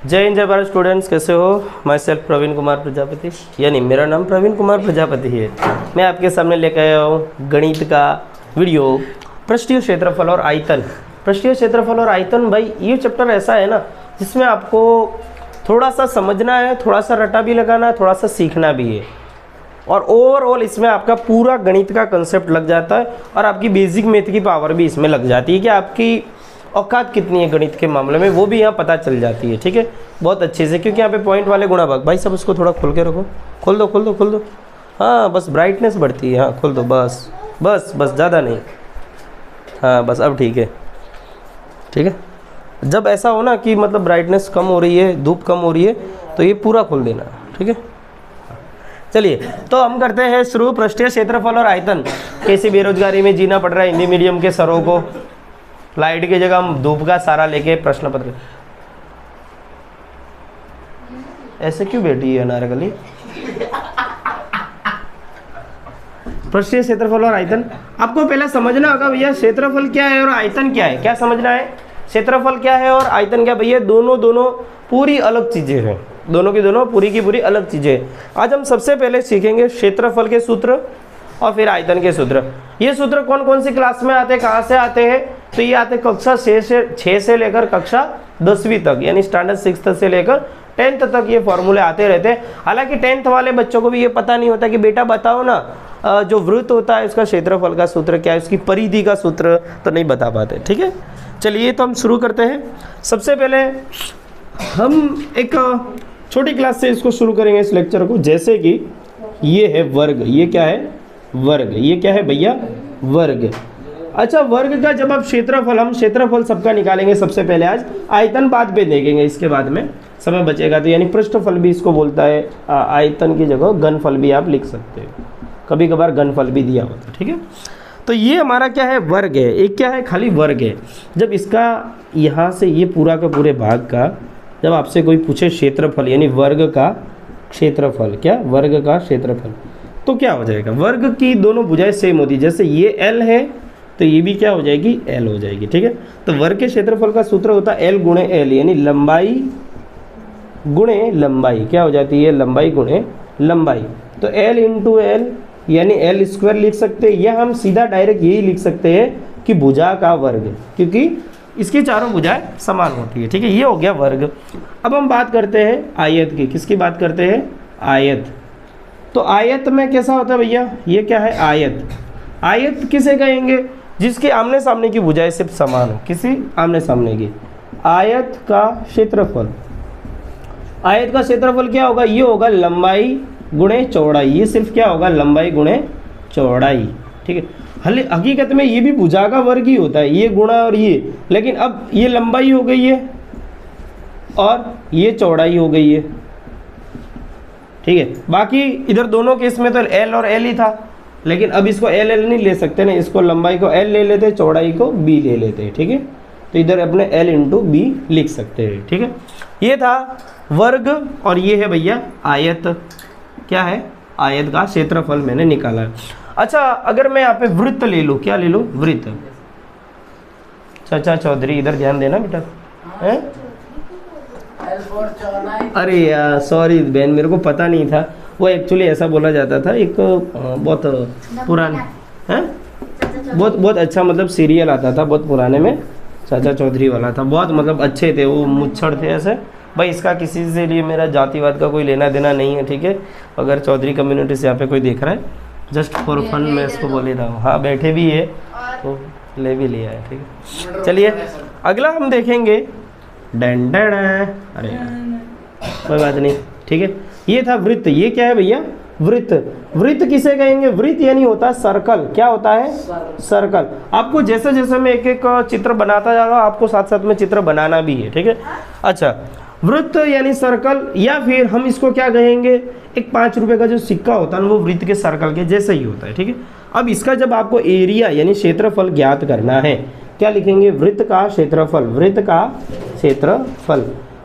जय हिंद जय भारत स्टूडेंट्स, कैसे हो? माई सेल्फ प्रवीण कुमार प्रजापति, यानी मेरा नाम प्रवीण कुमार प्रजापति है। मैं आपके सामने लेकर आया हूँ गणित का वीडियो, पृष्ठीय क्षेत्रफल और आयतन। पृष्ठीय क्षेत्रफल और आयतन, भाई ये चैप्टर ऐसा है ना जिसमें आपको थोड़ा सा समझना है, थोड़ा सा रटा भी लगाना है, थोड़ा सा सीखना भी है, और ओवरऑल इसमें आपका पूरा गणित का कंसेप्ट लग जाता है और आपकी बेसिक मैथ की पावर भी इसमें लग जाती है कि आपकी औकात कितनी है गणित के मामले में, वो भी यहाँ पता चल जाती है। ठीक है, बहुत अच्छे से, क्योंकि यहाँ पे पॉइंट वाले गुणा भाग, भाई सब उसको थोड़ा खोल के रखो, खोल दो खोल दो खोल दो। हाँ बस ब्राइटनेस बढ़ती है, हाँ खोल दो, बस बस बस, ज़्यादा नहीं, हाँ बस अब ठीक है। ठीक है, जब ऐसा हो ना कि मतलब ब्राइटनेस कम हो रही है, धूप कम हो रही है, तो ये पूरा खोल देना। ठीक है, चलिए तो हम करते हैं शुरू। पृष्ठीय क्षेत्रफल और आयतन। कैसी बेरोजगारी में जीना पड़ रहा है हिंदी मीडियम के सरों को, लाइट की जगह हम धूप का सारा लेके प्रश्न पत्र। ऐसे क्यों बैठी है अनारकली? पृष्ठीय क्षेत्रफल और आयतन आपको पहले समझना होगा भैया, क्षेत्रफल क्या है और आयतन क्या है। क्या समझना है? क्षेत्रफल क्या है और आयतन क्या? भैया दोनों पूरी अलग चीजें हैं, दोनों की दोनों पूरी की पूरी अलग चीजें। आज हम सबसे पहले सीखेंगे क्षेत्रफल के सूत्र और फिर आयतन के सूत्र। ये सूत्र कौन कौन सी क्लास में आते हैं, कहाँ से आते हैं? तो ये आते कक्षा 6 से लेकर कक्षा 10वीं तक, यानी स्टैंडर्ड 6 से लेकर 10th तक ये फॉर्मूले आते रहते हैं। हालांकि 10th वाले बच्चों को भी ये पता नहीं होता कि बेटा बताओ ना, जो वृत्त होता है उसका क्षेत्रफल का सूत्र क्या है, उसकी परिधि का सूत्र तो नहीं बता पाते। ठीक है, चलिए तो हम शुरू करते हैं। सबसे पहले हम एक छोटी क्लास से इसको शुरू करेंगे इस लेक्चर को। जैसे कि ये है वर्ग, ये क्या है? वर्ग। ये क्या है भैया? वर्ग। अच्छा, वर्ग का जब आप क्षेत्रफल, हम क्षेत्रफल सबका निकालेंगे सबसे पहले आज, आयतन बाद पे देखेंगे, इसके बाद में समय बचेगा तो, यानी पृष्ठफल भी इसको बोलता है, आयतन की जगह घनफल भी आप लिख सकते हो, कभी कभार घनफल भी दिया होता है। ठीक है, तो ये हमारा क्या है? वर्ग है। एक क्या है? खाली वर्ग है। जब इसका यहाँ से ये पूरा का पूरे भाग का जब आपसे कोई पूछे क्षेत्रफल, यानी वर्ग का क्षेत्रफल, क्या वर्ग का क्षेत्रफल, तो क्या हो जाएगा? वर्ग की दोनों भुजाएं सेम होती है। जैसे ये L है तो ये भी क्या हो जाएगी? L हो जाएगी। ठीक है, तो वर्ग के क्षेत्रफल का सूत्र होता है L गुणे L, यानी लंबाई गुणे लंबाई। क्या हो जाती है? लंबाई गुणे लंबाई। तो L इंटू L यानी L स्क्वायर लिख सकते हैं, या हम सीधा डायरेक्ट यही लिख सकते हैं कि भुजा का वर्ग, क्योंकि इसकी चारों भुजाएं समान होती है। ठीक है, ये हो गया वर्ग। अब हम बात करते हैं आयत की। किसकी बात करते हैं? आयत। तो आयत में कैसा होता है भैया? ये क्या है? आयत। आयत किसे कहेंगे? जिसके आमने सामने की भुजाएं सिर्फ समान हो, किसी आमने सामने की। आयत का क्षेत्रफल, आयत का क्षेत्रफल क्या होगा? ये होगा लंबाई गुणे चौड़ाई। ये सिर्फ क्या होगा? लंबाई गुणे चौड़ाई। ठीक है, हकीकत में ये भी भुजा का वर्ग ही होता है, ये गुणा और ये, लेकिन अब ये लंबाई हो गई है और ये चौड़ाई हो गई है। ठीक है, बाकी इधर दोनों केस में तो L और L ही था, लेकिन अब इसको L नहीं ले सकते ना, इसको लंबाई को L ले लेते, चौड़ाई को B ले लेते हैं। ठीक है, तो इधर अपने L इंटू B लिख सकते हैं। ठीक है, ये था वर्ग और ये है भैया आयत। क्या है? आयत का क्षेत्रफल मैंने निकाला है। अच्छा, अगर मैं यहाँ पे वृत्त ले लूँ, क्या ले लूँ? वृत्त। चाचा चौधरी इधर ध्यान देना बेटा, है? अरे यार सॉरी बहन, मेरे को पता नहीं था, वो एक्चुअली ऐसा बोला जाता था, एक बहुत पुराना है, बहुत अच्छा मतलब सीरियल आता था बहुत पुराने में, चाचा चौधरी वाला था, बहुत मतलब अच्छे थे वो, मुच्छड़ थे ऐसे। भाई इसका किसी से लिए मेरा जातिवाद का कोई लेना देना नहीं है। ठीक है, अगर चौधरी कम्युनिटी से यहाँ पे कोई देख रहा है, जस्ट फॉर फन मैं इसको बोल ही रहा हूँ। हाँ बैठे भी है तो ले भी लिया है। ठीक है, चलिए अगला हम देखेंगे। डन डन, अरे कोई बात नहीं। ठीक है, ये था वृत्त। ये क्या है भैया? वृत्त। वृत्त किसे कहेंगे? वृत्त यानी होता है सर्कल। क्या होता है? सर्कल। आपको जैसे जैसे मैं एक एक चित्र बनाता जा रहा हूँ, आपको साथ साथ में चित्र बनाना भी है। ठीक है, अच्छा, वृत्त यानी सर्कल, या फिर हम इसको क्या कहेंगे? एक 5 रुपए का जो सिक्का होता है वो वृत्त के सर्कल के जैसे ही होता है। ठीक है, अब इसका जब आपको एरिया यानी क्षेत्रफल ज्ञात करना है, क्या लिखेंगे? वृत्त का क्षेत्रफल। वृत्त का क्षेत्रफल,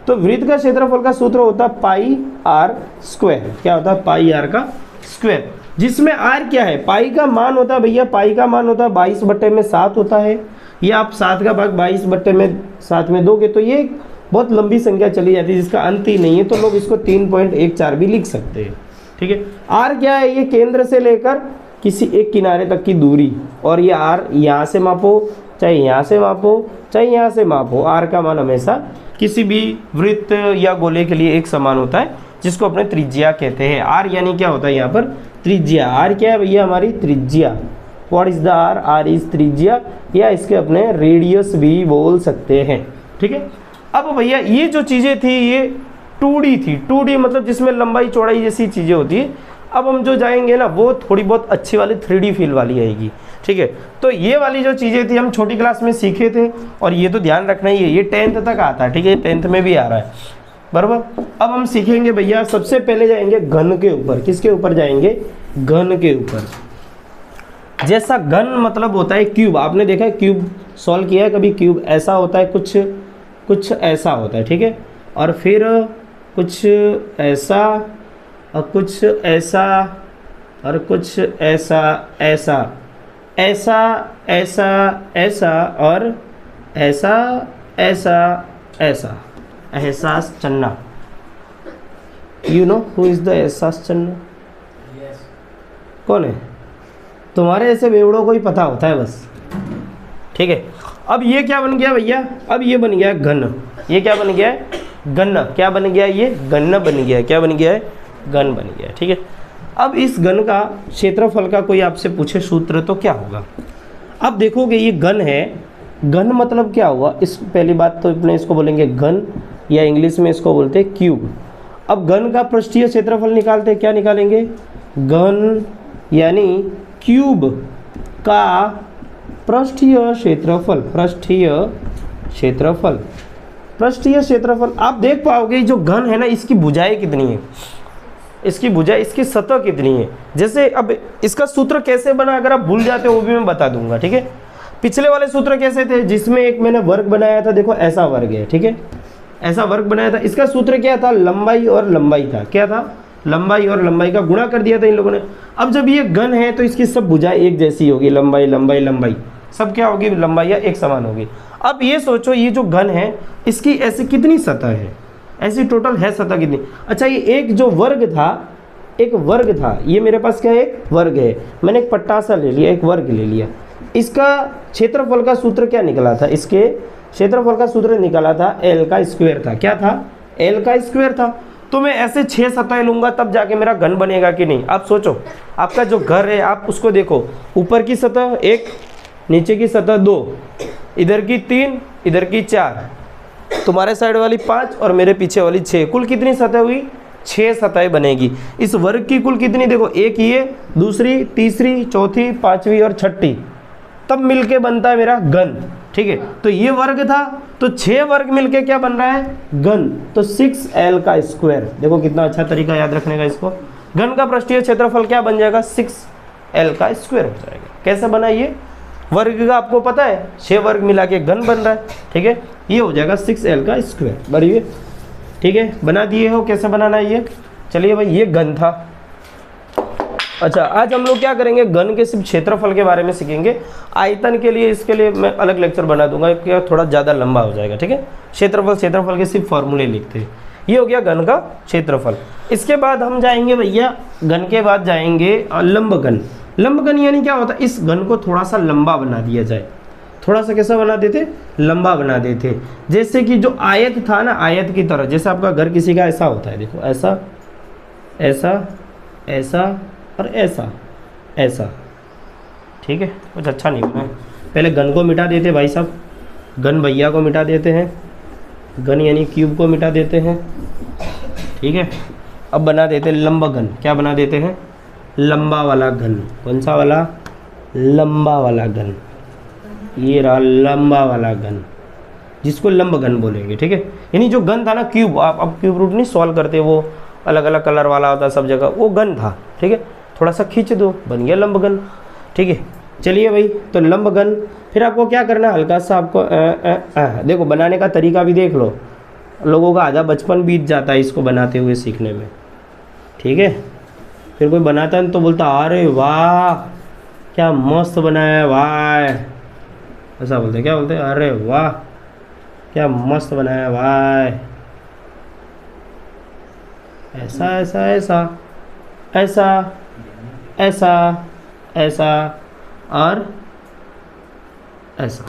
तो वृत्त का क्षेत्रफल का सूत्र होता है पाई आर स्क्वायर। क्या होता है? पाई आर का स्क्वायर, जिसमें आर क्या है? पाई का मान होता है भैया, पाई का मान होता है 22/7 होता है। ये आप 7 का भाग 22/7 में दोगे तो ये बहुत लंबी संख्या चली जाती है जिसका अंत ही नहीं है, तो लोग इसको 3.14 भी लिख सकते हैं। ठीक है, आर क्या है, ये केंद्र से लेकर किसी एक किनारे तक की दूरी, और ये आर यहाँ से मापो चाहे यहाँ से मापो चाहे यहाँ से मापो, आर का मान हमेशा किसी भी वृत्त या गोले के लिए एक समान होता है, जिसको अपने त्रिज्या कहते हैं। आर यानी क्या होता है यहाँ पर, त्रिज्या। आर क्या है भैया, हमारी त्रिज्या। What is the R, R is त्रिज्या, या इसके अपने रेडियस भी बोल सकते हैं। ठीक है, अब भैया ये जो चीज़ें थी ये 2D थी, 2D मतलब जिसमें लंबाई चौड़ाई जैसी चीज़ें होती है। अब हम जो जाएंगे ना वो थोड़ी बहुत अच्छी वाली 3D फील वाली आएगी। ठीक है, तो ये वाली जो चीज़ें थी हम छोटी क्लास में सीखे थे, और ये तो ध्यान रखना ही है, ये 10th तक आता है। ठीक है, 10th में भी आ रहा है, बराबर। अब हम सीखेंगे भैया, सबसे पहले जाएंगे घन के ऊपर। किसके ऊपर जाएंगे, घन के ऊपर। जैसा घन मतलब होता है क्यूब, आपने देखा है क्यूब सॉल्व किया है कभी, क्यूब ऐसा होता है, कुछ ऐसा होता है। ठीक है, और फिर कुछ ऐसा और कुछ ऐसा और कुछ ऐसा, ऐसा ऐसा ऐसा ऐसा और ऐसा ऐसा ऐसा। एहसास चन्ना, you know who is the एहसास चन्ना? कौन है? तुम्हारे ऐसे बेवड़ों को ही पता होता है बस। ठीक है, अब ये क्या बन गया भैया, अब ये बन गया घन। ये क्या बन गया है, घन। क्या बन गया, ये घन बन गया। क्या बन गया है, घन बन गया। ठीक है, अब इस घन का क्षेत्रफल का कोई आपसे पूछे सूत्र तो क्या होगा? अब देखोगे ये घन है, घन मतलब क्या हुआ, इस पहली बात तो अपने इसको बोलेंगे घन, या इंग्लिश में इसको बोलते हैं क्यूब। अब घन का पृष्ठीय क्षेत्रफल निकालते हैं, क्या निकालेंगे, घन यानी क्यूब का पृष्ठीय क्षेत्रफल। पृष्ठीय क्षेत्रफल, पृष्ठीय क्षेत्रफल। आप देख पाओगे जो घन है ना, इसकी भुजाएं कितनी है, इसकी भुजाएं, इसकी सतह कितनी है। जैसे अब इसका सूत्र कैसे बना, अगर आप भूल जाते हो वो भी मैं बता दूंगा। ठीक है, पिछले वाले सूत्र कैसे थे, जिसमें एक मैंने वर्ग बनाया था, देखो ऐसा वर्ग है। ठीक है, ऐसा वर्ग बनाया था, इसका सूत्र क्या था, लंबाई और लंबाई था। क्या था, लंबाई और लंबाई का गुणा कर दिया था इन लोगों ने। अब जब ये घन है तो इसकी सब भुजाएं एक जैसी होगी, लंबाई लंबाई लंबाई सब क्या होगी, लंबाइयाँ एक समान होगी। अब ये सोचो ये जो घन है इसकी ऐसी कितनी सतह है, ऐसी टोटल है सतह कितनी। अच्छा, ये एक जो वर्ग था, एक वर्ग था, ये मेरे पास क्या है, एक वर्ग है। मैंने एक पट्टा सा ले लिया, एक वर्ग ले लिया। इसका क्षेत्रफल का सूत्र क्या निकला था, इसके क्षेत्रफल का सूत्र निकला था एल का स्क्वायर था। क्या था, एल का स्क्वायर था। तो मैं ऐसे 6 सतह लूंगा तब जाके मेरा घन बनेगा कि नहीं। आप सोचो, आपका जो घर है आप उसको देखो, ऊपर की सतह 1, नीचे की सतह 2, इधर की 3, इधर की 4, तुम्हारे साइड वाली 5 और मेरे पीछे वाली 6, कुल कितनी सतह हुई, 6 सतहें बनेगी। इस वर्ग की कुल कितनी, देखो एक ये, दूसरी, तीसरी, चौथी, पांचवी और छठी, तब मिलके बनता है मेरा घन। ठीक है, तो ये वर्ग था, तो 6 वर्ग मिलके क्या बन रहा है, घन। तो 6L का स्क्वायर। देखो कितना अच्छा तरीका याद रखने का इसको। घन का पृष्ठीय क्षेत्रफल क्या बन जाएगा, 6L का स्क्वायर हो जाएगा। कैसे बना ये, वर्ग का आपको पता है, 6 वर्ग मिला के घन बन रहा है। ठीक है, ये हो जाएगा 6L का स्क्वायर। बढ़िए, ठीक है, बना दिए हो, कैसे बनाना है ये। चलिए भाई, ये घन था। अच्छा, आज हम लोग क्या करेंगे, घन के सिर्फ क्षेत्रफल के बारे में सीखेंगे। आयतन के लिए, इसके लिए मैं अलग लेक्चर बना दूंगा, क्योंकि थोड़ा ज़्यादा लंबा हो जाएगा। ठीक है, क्षेत्रफल के सिर्फ फॉर्मूले लिखते हैं। ये हो गया घन का क्षेत्रफल। इसके बाद हम जाएंगे भैया, घन के बाद जाएंगे लंब घन। लंब घन यानी क्या होता है, इस घन को थोड़ा सा लंबा बना दिया जाए। थोड़ा सा कैसा बना देते, लंबा बना देते। जैसे कि जो आयत था ना, आयत की तरह, जैसे आपका घर किसी का ऐसा होता है, देखो ऐसा ऐसा ऐसा और ऐसा ऐसा। ठीक है, कुछ अच्छा नहीं बना है। पहले घन को मिटा देते भाई साहब, घन भैया को मिटा देते हैं, घन यानी क्यूब को मिटा देते हैं। ठीक है, अब बना देते लंब घन। क्या बना देते हैं, लंबा वाला घन। कौन सा वाला, लंबा वाला घन। ये रहा लंबा वाला घन, जिसको लंब घन बोलेंगे। ठीक है, यानी जो घन था ना क्यूब, आप अब क्यूब रूट नहीं सॉल्व करते, वो अलग अलग कलर वाला होता सब जगह, वो घन था। ठीक है, थोड़ा सा खींच दो, बन गया लंब घन। ठीक है, चलिए भाई, तो लंब घन। फिर आपको क्या करना है, हल्का सा आपको देखो बनाने का तरीका भी देख लो। लोगों का आधा बचपन बीत जाता है इसको बनाते हुए सीखने में। ठीक है, फिर कोई बनाता है तो बोलता अरे वाह क्या मस्त बनाया है भाई, ऐसा बोलते, क्या बोलते हैं, अरे वाह क्या मस्त बनाया भाई। ऐसा ऐसा ऐसा ऐसा ऐसा ऐसा और ऐसा,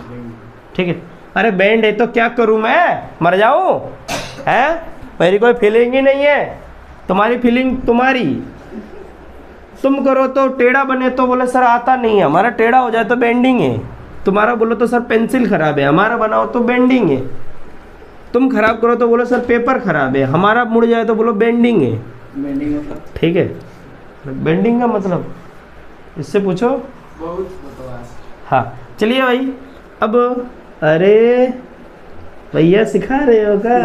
ठीक है। अरे बैंड है तो क्या करूं मैं, मर जाऊं है? मेरी कोई फीलिंग ही नहीं है, तुम्हारी फीलिंग तुम्हारी। तुम करो तो टेढ़ा बने तो बोले सर आता नहीं है, हमारा टेढ़ा हो जाए तो बेंडिंग है। तुम्हारा बोलो तो सर पेंसिल खराब है, हमारा बनाओ तो बेंडिंग है। तुम खराब करो तो बोलो सर पेपर खराब है, हमारा मुड़ जाए तो बोलो बेंडिंग है। बेंडिंग मतलब ठीक है, बेंडिंग का मतलब इससे पूछो। बहुत बकवास। हाँ चलिए भाई अब, अरे भैया सिखा रहे हो क्या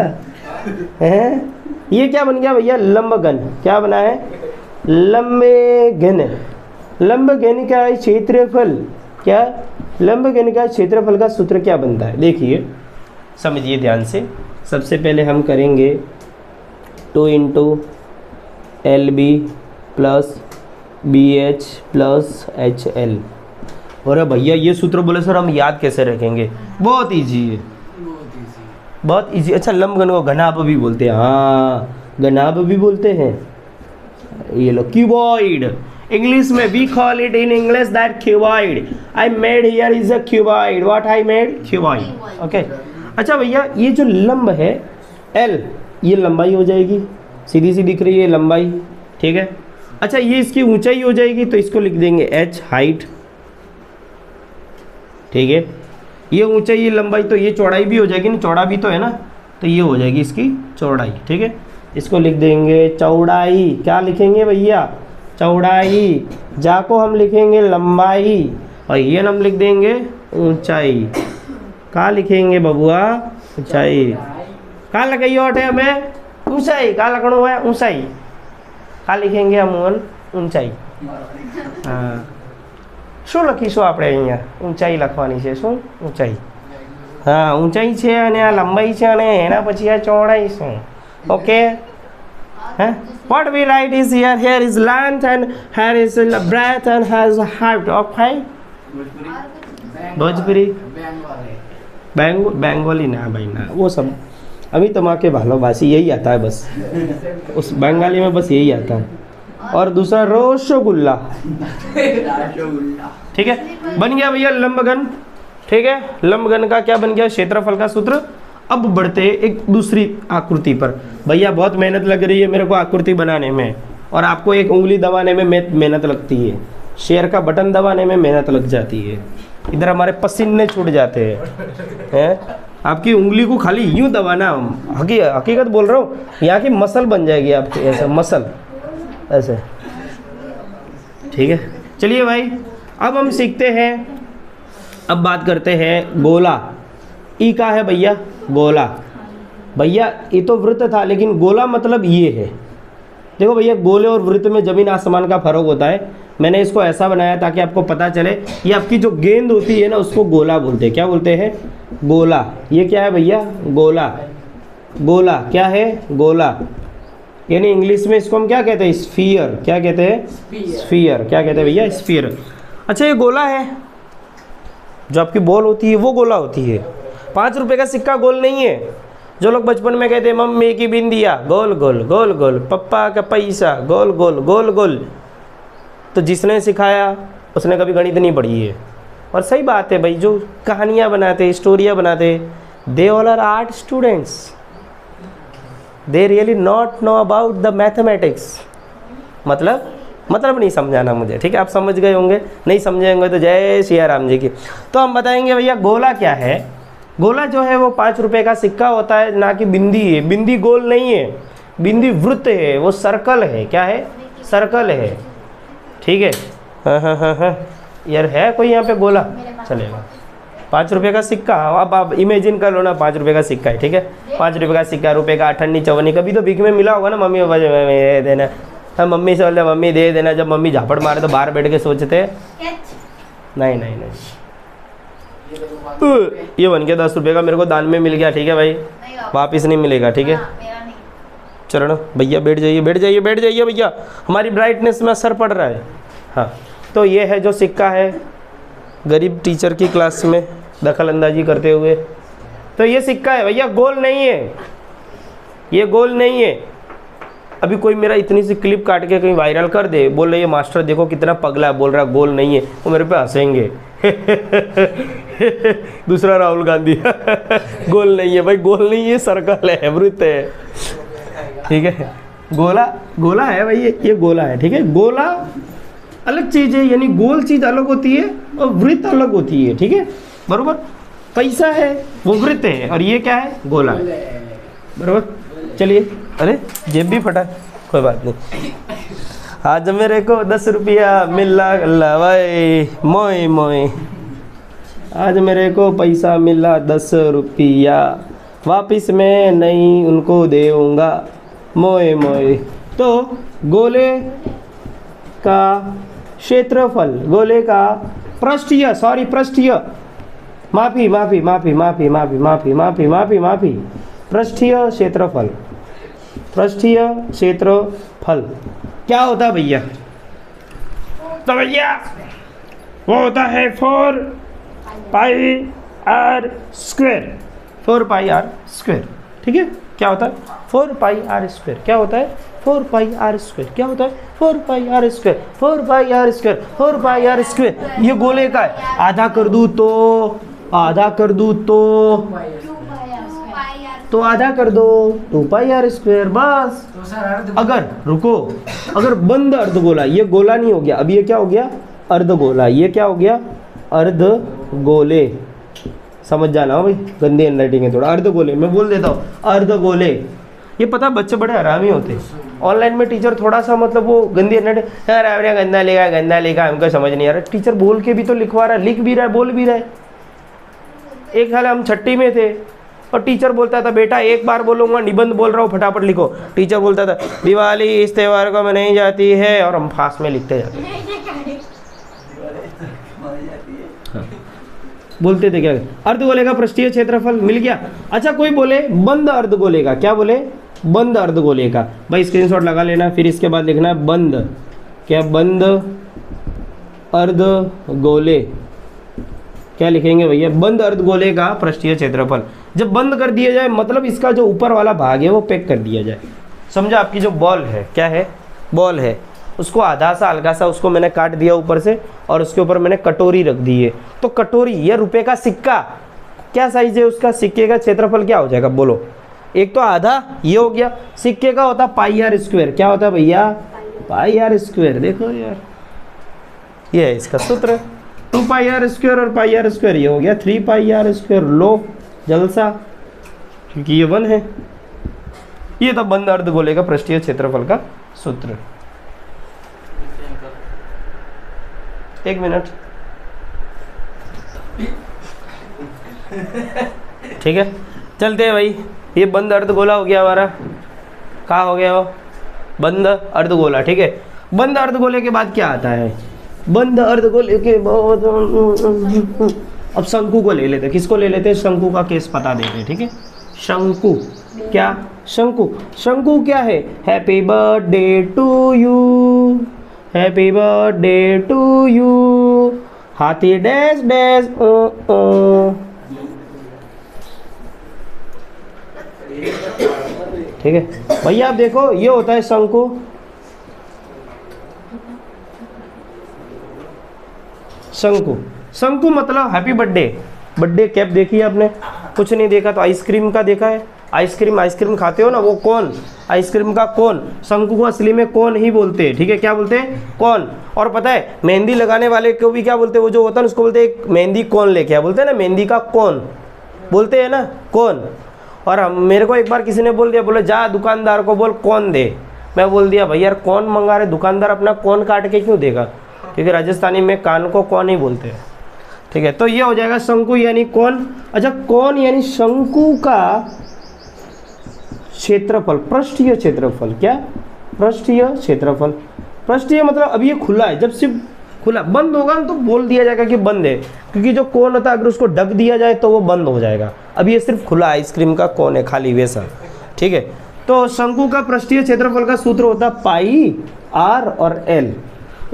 हैं? ये क्या बन गया भैया, लंबघन। क्या बना है, लंबे घन। लंबघन का क्षेत्रफल, क्या लंबघन का क्षेत्रफल का सूत्र क्या बनता है, देखिए समझिए ध्यान से। सबसे पहले हम करेंगे 2 into LB plus BH plus HL। अरे भैया ये सूत्र बोले सर हम याद कैसे रखेंगे, बहुत इजी है, बहुत इजी। अच्छा लंबघन को घनाभ भी बोलते हैं, हाँ घनाभ भी बोलते हैं। ये लो क्यूबॉइड, इंग्लिश में we call it in English that cuboid. I made here is a cuboid, what I made, cuboid. Okay अच्छा भैया ये जो लंब है L, ये लंबाई हो जाएगी, सीधी सी दिख रही है लंबाई, ठीक है। अच्छा ये इसकी ऊंचाई हो जाएगी तो इसको लिख देंगे H, हाइट, ठीक है। ये ऊंचाई ये लंबाई तो ये चौड़ाई भी हो जाएगी ना, चौड़ा भी तो है ना, तो ये हो जाएगी इसकी चौड़ाई, ठीक है। इसको लिख देंगे चौड़ाई, क्या लिखेंगे भैया, चौड़ाई। जा को हम लिखेंगे लंबाई और ये हम लिख देंगे ऊंचाई। क्या लिखेंगे बबुआ, ऊंचाई। कहाँ लगाइए ऑटे हमें, ऊंचाई। कहाँ लगनो है, ऊंचाई। कहाँ लिखेंगे हम, ऊंचाई। हाँ શું લખીશું આપણે અહીંયા, ઊંચાઈ લખવાની છે, શું ઊંચાઈ। હા ઊંચાઈ છે અને આ લંબાઈ છે અને એના પછી આ ચૌડાઈ છે, ઓકે। હા what we write is here is length and here is breadth and has height, okay। Bhojpuri Bengali ना भाई ना, वो सब अभी तुम्हारे भालोबासी यही आता है बस, उस बंगाली में बस यही आता है। और दूसरा रसगुल्ला, ठीक है। बन गया भैया लंबघन, ठीक है। लंबघन का क्या बन गया, क्षेत्रफल का सूत्र। अब बढ़ते हैं एक दूसरी आकृति पर। भैया बहुत मेहनत लग रही है मेरे को आकृति बनाने में, और आपको एक उंगली दबाने में मेहनत लगती है, शेयर का बटन दबाने में मेहनत लग जाती है, इधर हमारे पसीने छूट जाते हैं। आपकी उंगली को खाली यूं दबाना, हकीकत बोल रहा हूँ, यहाँ की मसल बन जाएगी आपकी, ऐसा मसल ऐसे, ठीक है। चलिए भाई अब हम सीखते हैं, अब बात करते हैं गोला। ई का है भैया, गोला। भैया ये तो वृत्त था लेकिन गोला मतलब ये है। देखो भैया गोले और वृत्त में जमीन आसमान का फर्क होता है। मैंने इसको ऐसा बनाया ताकि आपको पता चले, ये आपकी जो गेंद होती है ना उसको गोला बोलते हैं। क्या बोलते हैं, गोला। ये क्या है भैया, गोला। गोला क्या है, गोला। यानी इंग्लिश में इसको हम क्या कहते हैं, स्फीयर। क्या कहते हैं, स्फीयर। क्या कहते हैं भैया, स्फीयर। अच्छा ये गोला है, जो आपकी बॉल होती है वो गोला होती है। 5 रुपए का सिक्का गोल नहीं है। जो लोग बचपन में कहते हैं मम्मी की बिंदिया गोल गोल गोल गोल, पप्पा का पैसा गोल गोल गोल गोल, तो जिसने सिखाया उसने कभी गणित नहीं पढ़ी है। और सही बात है भाई, जो कहानियाँ बनाते, स्टोरियाँ बनाते, they all are art students, they really not know about the mathematics. मतलब नहीं समझाना मुझे, ठीक है। आप समझ गए होंगे, नहीं समझे होंगे तो जय सिया राम जी की। तो हम बताएंगे भैया गोला क्या है। गोला जो है वो 5 रुपए का सिक्का होता है, ना कि बिंदी है। बिंदी गोल नहीं है, बिंदी वृत्त है, वो सर्कल है। क्या है, सर्कल है, ठीक है। हाँ यार है कोई यहाँ पे गोला, चलेगा। 5 रुपए का सिक्का, अब आप इमेजिन कर लो ना, 5 रुपए का सिक्का है, ठीक है। 5 रुपए का सिक्का, रुपए का 58 54, कभी तो भीख में मिला होगा ना, मम्मी पापा दे देना। हाँ मम्मी से बोलते मम्मी दे देना, जब मम्मी झापड़ मारे तो बाहर बैठ के सोचते नहीं नहीं नहीं, ये बन गया 10 रुपए का, मेरे को दान में मिल गया, ठीक है भाई, वापिस नहीं मिलेगा, ठीक है। चलो भैया बैठ जाइए बैठ जाइए बैठ जाइए भैया, हमारी ब्राइटनेस में असर पड़ रहा है। हाँ तो ये है जो सिक्का है, गरीब टीचर की क्लास में दखल अंदाजी करते हुए तो ये सिक्का है भैया, गोल नहीं है, ये गोल नहीं है। अभी कोई मेरा इतनी सी क्लिप काट के कहीं वायरल कर दे, बोल रहे ये मास्टर देखो कितना पगला है, बोल रहा गोल नहीं है, वो मेरे पे हंसेंगे। दूसरा राहुल गांधी गोल नहीं है भाई, गोल नहीं है, सर्कल है, वृत्त है, ठीक है। गोला गोला है भाई, ये गोला है, ठीक है। गोला अलग चीज है, यानी गोल चीज अलग होती है और वृत्त अलग होती है, ठीक है, बरोबर। पैसा है वो वृत्त है और ये क्या है, गोला है, बरोबर। चलिए, अरे जेब भी फटा, कोई बात नहीं। आज मेरे को 10 रुपया मिला भाई, मोए मोए, आज मेरे को पैसा मिला 10 रुपया, वापिस मैं नहीं उनको देऊँगा, मोए मोए। तो गोले का क्षेत्रफल, गोले का पृष्ठीय, सॉरी पृष्ठीय, माफी माफी माफी माफी माफी माफी माफी माफी माफी, पृष्ठीय क्षेत्रफल, पृष्ठीय क्षेत्रफल क्या होता है भैया? तो भैया वो होता है 4 pi R square, 4 pi R square, ठीक है। क्या होता है 4 पाई आर स्क्वायर, क्या होता है 4 पाई आर स्क्वायर, क्या होता है 4 pi R square, 4 pi R square, 4 pi R square. ये गोले का है, आधा कर दूँ तो, आधा कर दूँ तो आधा कर दो 2 पाई आर स्क्वायर, बस। तो सर अगर रुको, अगर बंद अर्धगोला, ये गोला नहीं हो गया, अब ये क्या हो गया, अर्धगोला, ये क्या हो गया, अर्धगोले, समझ जाना हो भाई, गंदी हैंडराइटिंग है थोड़ा। अर्धगोले मैं बोल देता हूँ, अर्धगोले। ये पता बच्चे बड़े आरामी होते हैं, ऑनलाइन में टीचर थोड़ा सा मतलब वो गंदी हैंडराइटिंग, यार आपने गंदा लिखा, हमको समझ नहीं आ रहा। टीचर बोल के भी तो लिखवा रहा है, लिख भी रहा है, बोल भी रहा है। एक साल हम छठी में थे और टीचर बोलता था बेटा एक बार बोलूँगा, निबंध बोल रहा हूँ फटाफट लिखो। टीचर बोलता था दिवाली इस त्यौहार को मनाई जाती है, और हम फास्ट में लिखते जाते बोलते थे। क्या अर्धगोले का पृष्ठीय क्षेत्रफल मिल गया। अच्छा कोई बोले बंद अर्धगोले का, क्या बोले, बंद अर्धगोले का, भाई स्क्रीनशॉट लगा लेना, फिर इसके बाद लिखना है बंद, क्या बंद अर्धगोले, क्या लिखेंगे भैया, बंद अर्धगोले का पृष्ठीय क्षेत्रफल। जब बंद कर दिया जाए मतलब इसका जो ऊपर वाला भाग है वो पैक कर दिया जाए। समझा, आपकी जो बॉल है, क्या है, बॉल है, उसको आधा सा हल्का सा उसको मैंने काट दिया ऊपर से, और उसके ऊपर मैंने कटोरी रख दी है। तो कटोरी, ये रुपए का सिक्का, क्या साइज है उसका, सिक्के का क्षेत्रफल क्या हो जाएगा, बोलो। एक तो आधा ये हो गया, सिक्के का होता पाई आर स्क्वायर, क्या होता है भैया, पाई आर स्क्वायर। देखो यार, ये है इसका सूत्र, 2 पाई आर स्क्वायर और पाई आर स्क्वायर, ये हो गया 3 पाई आर स्क्वायर। लो जलसा, क्योंकि ये 1 है। ये तो बंद अर्धगोले का पृष्ठीय क्षेत्रफल का सूत्र। 1 मिनट, ठीक है, चलते हैं भाई। ये बंद अर्धगोला हो गया हमारा, कहाँ हो गया वो, बंद अर्धगोला, ठीक है। बंद अर्धगोले के बाद क्या आता है, बंद अर्धगोले के बाद अब शंकु को ले लेते हैं। किसको ले लेते हैं, शंकु का केस पता देते हैं, ठीक है। शंकु, क्या शंकु, शंकु क्या है, happy birthday to you, happy birthday to you, हाथी डैश डैश ओ। ठीक है भैया, आप देखो ये होता है शंकु। शंकु, शंकु मतलब हैप्पी बर्थडे, बर्थडे कैप देखी है आपने, कुछ नहीं देखा तो आइसक्रीम का देखा है, आइसक्रीम, आइसक्रीम खाते हो ना, वो कोन, आइसक्रीम का कोन, शंकु को असली में कोन ही बोलते हैं, ठीक है। क्या बोलते हैं, कोन। और पता है मेहंदी लगाने वाले को भी क्या बोलते हैं, वो जो होता है उसको बोलते हैं एक मेहंदी कोन लेके आ, बोलते हैं ना मेहंदी का कोन, बोलते हैं ना कोन। और हम, मेरे को एक बार किसी ने बोल दिया, बोले जा दुकानदार को बोल कौन दे। मैं बोल दिया भाई यार कौन मंगा रहे, दुकानदार अपना कौन काट के क्यों देगा, क्योंकि राजस्थानी में कान को कौन ही बोलते हैं, ठीक है। तो ये हो जाएगा शंकु यानी कौन। अच्छा कौन यानी शंकु का क्षेत्रफल, पृष्ठीय क्षेत्रफल, क्या, पृष्ठीय क्षेत्रफल। पृष्ठीय मतलब अब ये खुला है, जब सिर्फ खुला, बंद होगा ना तो बोल दिया जाएगा कि बंद है, क्योंकि जो कोन होता है अगर उसको ढक दिया जाए तो वो बंद हो जाएगा। अब ये सिर्फ खुला आइसक्रीम का कोन है, खाली वैसा, ठीक है। तो शंकु का पृष्ठीय क्षेत्रफल का सूत्र होता है पाई आर और एल।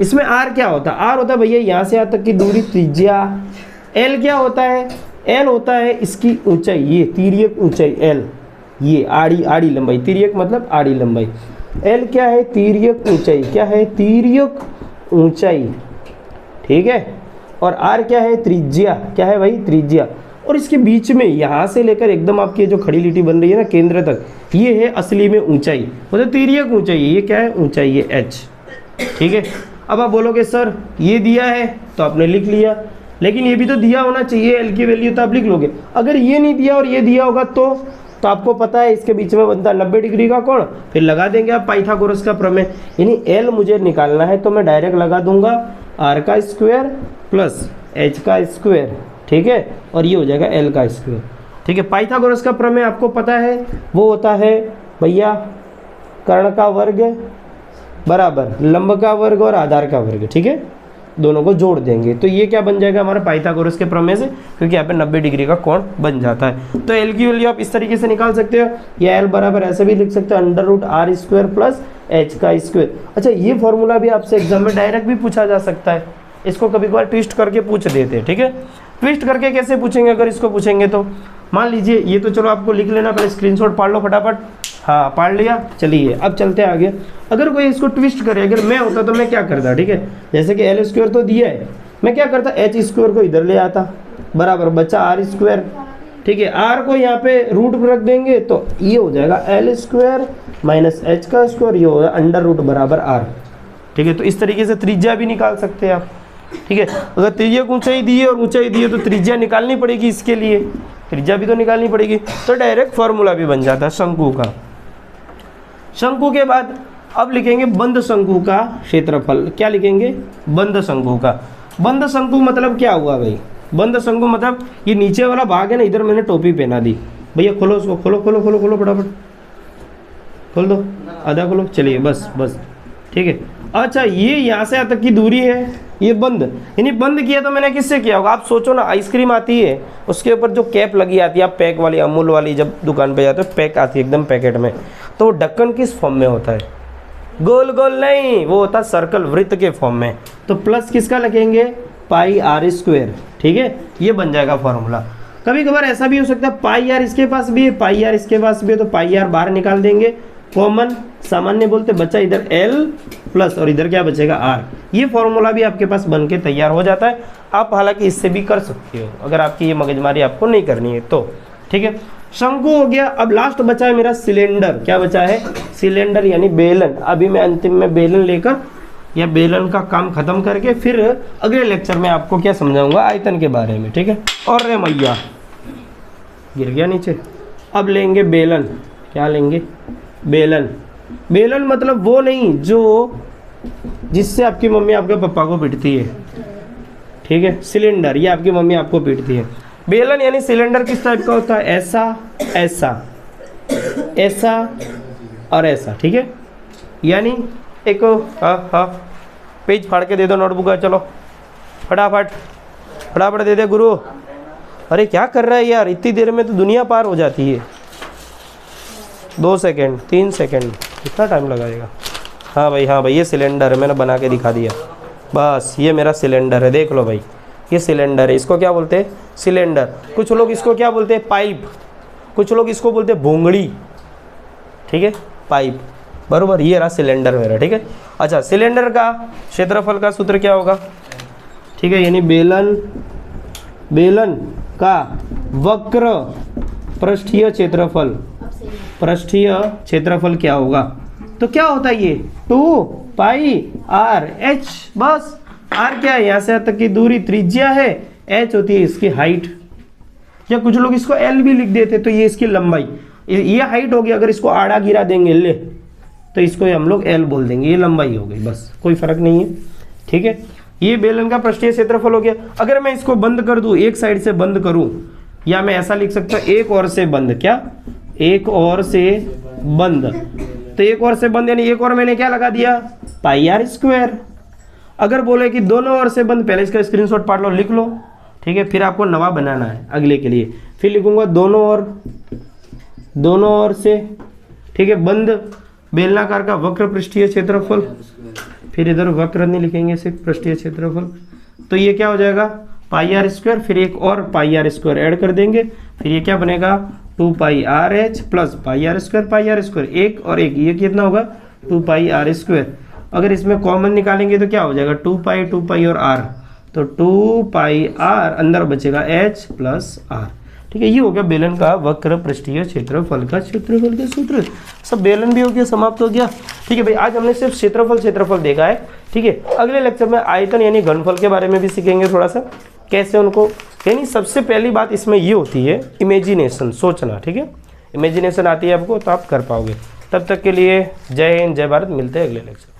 इसमें आर क्या होता है, आर होता है भैया यहाँ से यहाँ तक की दूरी त्रिज्या, एल क्या होता है, एल होता है इसकी ऊंचाई, ये तिर्यक ऊंचाई एल, ये आड़ी लंबाई, तिर्यक मतलब आड़ी लंबाई। एल क्या है? तिर्यक ऊंचाई। क्या है? तिर्यक ऊंचाई, ठीक है। और आर क्या है? त्रिज्या। क्या है भाई? त्रिज्या। और इसके बीच में यहाँ से लेकर एकदम आपकी जो खड़ी लिटी बन रही है ना केंद्र तक, ये है असली में ऊंचाई, मतलब तिर्यक ऊंचाई। ये क्या है? ऊंचाई, ये एच, ठीक है। अब आप बोलोगे सर ये दिया है तो आपने लिख लिया, लेकिन ये भी तो दिया होना चाहिए एल की वैल्यू, तो आप लिख लोगे। अगर ये नहीं दिया और ये दिया होगा तो आपको पता है इसके बीच में बनता है 90 डिग्री का कोण, फिर लगा देंगे आप पाइथागोरस का प्रमेय। यानी एल मुझे निकालना है तो मैं डायरेक्ट लगा दूंगा आर का स्क्वायर प्लस एच का स्क्वायर, ठीक है, और ये हो जाएगा एल का स्क्वायर, ठीक है। पाइथागोरस का प्रमेय आपको पता है, वो होता है भैया कर्ण का वर्ग बराबर लंब का वर्ग और आधार का वर्ग, ठीक है, दोनों को जोड़ देंगे तो ये क्या बन जाएगा हमारा पाइथागोरस के प्रमेय से, क्योंकि यहाँ पे 90 डिग्री का कोण बन जाता है। तो एल की वैल्यू आप इस तरीके से निकाल सकते हो, या एल बराबर ऐसे भी लिख सकते हो under root R square plus H का स्क्वायर। अच्छा, ये फॉर्मूला भी आपसे एग्जाम में डायरेक्ट भी पूछा जा सकता है, इसको कभी कभार ट्विस्ट करके पूछ देते हैं, ठीक है। ट्विस्ट करके कैसे पूछेंगे? अगर इसको पूछेंगे तो मान लीजिए ये तो चलो आपको लिख लेना, पहले स्क्रीनशॉट पाड़ लो फटाफट। हाँ, पाड़ लिया, चलिए अब चलते आगे। अगर कोई इसको ट्विस्ट करे, अगर मैं होता तो मैं क्या करता, ठीक है, जैसे कि एल स्क्वायर तो दिया है, मैं क्या करता, एच स्क्वायर को इधर ले आता, बराबर बचा आर स्क्वायर, ठीक है। आर को यहाँ पे रूट पर रख देंगे तो ये हो जाएगा एल स्क्वायर माइनस एच का स्क्वायर, ये होगा अंडर रूट बराबर आर, ठीक है। तो इस तरीके से त्रिज्या भी निकाल सकते हैं आप, ठीक है। अगर त्रिज्या को ऊंचाई दी है और ऊंचाई दी है तो त्रिज्या निकालनी पड़ेगी, इसके लिए त्रिज्या भी तो निकालनी पड़ेगी, तो डायरेक्ट फॉर्मूला भी बन जाता है शंकु का। शंकु के बाद अब लिखेंगे बंद शंकु का क्षेत्रफल। क्या लिखेंगे? बंद शंकु का। बंद शंकु मतलब क्या हुआ भाई? बंद शंकु मतलब ये नीचे वाला भाग है ना, इधर मैंने टोपी पहना दी, भैया खोलो उसको, खोलो खोलो खोलो खोलो फटाफट खोल दो, आधा खोलो, चलिए बस बस, ठीक है। अच्छा, ये यहाँ से यहाँ तक की दूरी है, ये बंद, यानी बंद किया तो मैंने किससे किया होगा? आप सोचो ना, आइसक्रीम आती है उसके ऊपर जो कैप लगी आती है, आप पैक वाली अमूल वाली जब दुकान पे जाते हो पैक आती है एकदम पैकेट में, तो ढक्कन किस फॉर्म में होता है? गोल गोल नहीं, वो होता है सर्कल, वृत्त के फॉर्म में। तो प्लस किसका लगेंगे? पाई आर स्क्वायर, ठीक है, ये बन जाएगा फॉर्मूला। कभी कभार ऐसा भी हो सकता है पाई आर इसके पास भी है, पाई आर इसके पास भी है, तो पाई आर बाहर निकाल देंगे, कॉमन सामान्य बोलते, बचा इधर एल प्लस और इधर क्या बचेगा? आर। ये फॉर्मूला भी आपके पास बन के तैयार हो जाता है। आप हालांकि इससे भी कर सकते हो अगर आपकी ये मगजमारी आपको नहीं करनी है तो, ठीक है। शंकु हो गया। अब लास्ट बचा है मेरा सिलेंडर। क्या बचा है? सिलेंडर यानी बेलन। अभी मैं अंतिम में बेलन लेकर या बेलन का काम खत्म करके फिर अगले लेक्चर में आपको क्या समझाऊंगा आयतन के बारे में, ठीक है। और रे मैया गिर गया नीचे। अब लेंगे बेलन। क्या लेंगे? बेलन। बेलन मतलब वो नहीं जो जिससे आपकी मम्मी आपके पापा को पीटती है, ठीक है। सिलेंडर, ये आपकी मम्मी आपको पीटती है। बेलन यानी सिलेंडर किस टाइप का होता है? ऐसा, ऐसा, ऐसा और ऐसा, ठीक है। यानी एक हाँ पेज फाड़ के दे दो नोटबुक का, चलो फटाफट फटाफट दे दे गुरु। अरे क्या कर रहा है यार, इतनी देर में तो दुनिया पार हो जाती है। 2 सेकेंड 3 सेकेंड कितना टाइम लगाएगा? हाँ भाई, हाँ भाई, ये सिलेंडर है, मैंने बना के दिखा दिया। बस ये मेरा सिलेंडर है, देख लो भाई, ये सिलेंडर है। इसको क्या बोलते हैं? सिलेंडर। कुछ लोग इसको क्या बोलते हैं? पाइप। कुछ लोग इसको बोलते हैं भोंगड़ी, ठीक है, पाइप, बरोबर। ये रहा सिलेंडर मेरा, ठीक है। अच्छा, सिलेंडर का क्षेत्रफल का सूत्र क्या होगा? ठीक है, यानी बेलन, बेलन का वक्र पृष्ठीय क्षेत्रफल, पृष्ठीय क्षेत्रफल क्या होगा? तो क्या होता है ये? 2 पाई आर एच। बस आर क्या है? यहाँ से यहाँ तक की दूरी, त्रिज्या है, एच होती है इसकी हाइट, या कुछ लोग इसको एल भी लिख देते, तो ये इसकी लंबाई, ये हाइट होगी। अगर इसको आड़ा गिरा देंगे ले तो इसको हम लोग एल बोल देंगे, ये लंबाई हो गई, बस कोई फर्क नहीं है, ठीक है। ये बेलन का पृष्ठीय क्षेत्रफल हो गया। अगर मैं इसको बंद कर दूं, एक साइड से बंद करूं, या मैं ऐसा लिख सकता हूं एक और से बंद। क्या? एक और से बंद। तो एक और से बंद यानी एक और मैंने क्या लगा दिया? पाई आर स्क्वायर। अगर बोले कि दोनों ओर से बंद, पहले इसका स्क्रीनशॉट पाड़ लो, लिख लो, ठीक है। फिर आपको नवा बनाना है अगले के लिए। फिर लिखूंगा दोनों ओर से, ठीक है, बंद बेलनाकार का वक्र पृष्ठीय क्षेत्रफल। फिर इधर वक्र नहीं लिखेंगे, सिर्फ पृष्ठीय क्षेत्रफल। तो ये क्या हो जाएगा? पाई आर स्क्वायर, फिर एक और पाई आर स्क्वायर ऐड कर देंगे, फिर ये क्या बनेगा 2 pi R H plus pi R square, एक और एक, ये कितना होगा 2 पाई आर स्क्वायर। अगर इसमें कॉमन निकालेंगे तो क्या हो जाएगा 2 पाई और आर, तो 2 पाई आर अंदर बचेगा एच प्लस आर। ठीक है, ये हो गया बेलन का वक्र पृष्ठीय क्षेत्रफल का सूत्र। सब बेलन भी हो गया, समाप्त हो गया। ठीक है भाई, आज हमने सिर्फ क्षेत्रफल देखा है। ठीक है, अगले लेक्चर में आयतन यानी घनफल के बारे में भी सीखेंगे थोड़ा सा, कैसे उनको, यानी सबसे पहली बात इसमें ये होती है इमेजिनेशन, सोचना। ठीक है, इमेजिनेशन आती है आपको तो आप कर पाओगे। तब तक के लिए जय हिंद, जय भारत, मिलते हैं अगले लेक्चर।